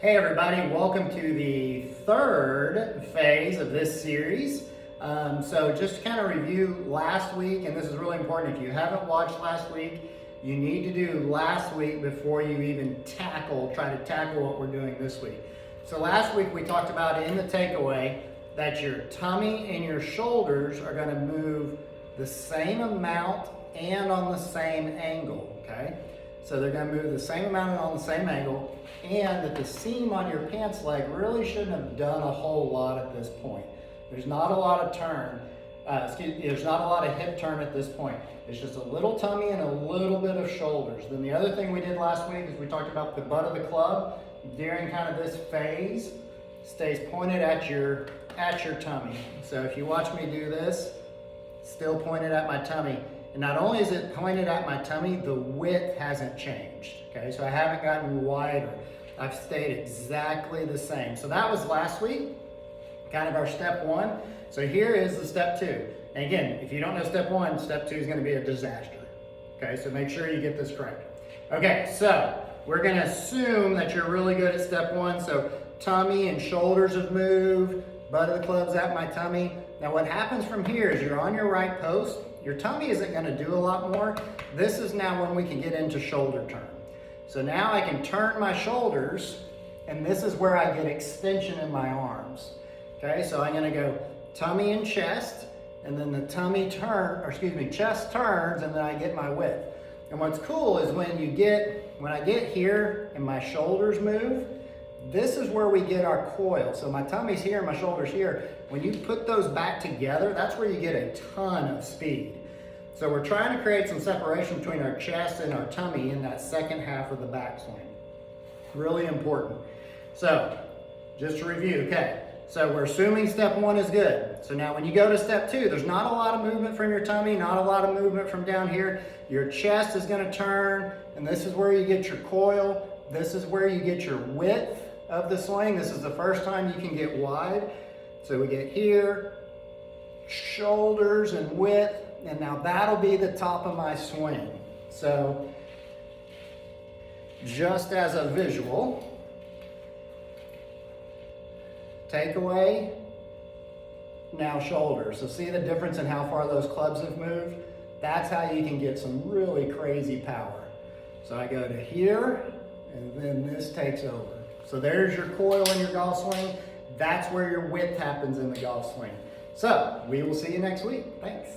Hey everybody, welcome to the third phase of this series. So just to kind of review last week, and this is really important, if you haven't watched last week, you need to do last week before you even try to tackle what we're doing this week. So last week we talked about in the takeaway that your tummy and your shoulders are going to move the same amount and on the same angle, okay? So they're going to move the same amount and on the same angle, and that the seam on your pants leg really shouldn't have done a whole lot at this point. There's not a lot of turn, there's not a lot of hip turn at this point. It's just a little tummy and a little bit of shoulders. Then the other thing we did last week is we talked about the butt of the club during kind of this phase stays pointed at your tummy. So if you watch me do this, still pointed at my tummy. And not only is it pointed at my tummy, the width hasn't changed, okay? So I haven't gotten wider. I've stayed exactly the same. So that was last week, kind of our step one. So here is the step two. And again, if you don't know step one, step two is gonna be a disaster, okay? So make sure you get this correct. Okay, so we're gonna assume that you're really good at step one. So tummy and shoulders have moved, butt of the club's at my tummy. Now what happens from here is you're on your right post. Your tummy isn't going to do a lot more. This is now when we can get into shoulder turn. So now I can turn my shoulders, and this is where I get extension in my arms. Okay, so I'm going to go tummy and chest, and then the chest turns, and then I get my width. And what's cool is when I get here and my shoulders move, this is where we get our coil. So my tummy's here, my shoulder's here. When you put those back together, that's where you get a ton of speed. So we're trying to create some separation between our chest and our tummy in that second half of the backswing. Really important. So just to review, okay. So we're assuming step one is good. So now when you go to step two, there's not a lot of movement from your tummy, not a lot of movement from down here. Your chest is gonna turn, and this is where you get your coil. This is where you get your width of the swing. This is the first time you can get wide. So we get here, shoulders and width, and now that'll be the top of my swing. So just as a visual, takeaway, now shoulders. So see the difference in how far those clubs have moved? That's how you can get some really crazy power. So I go to here, and then this takes over. So there's your coil in your golf swing. That's where your width happens in the golf swing. So we will see you next week. Thanks.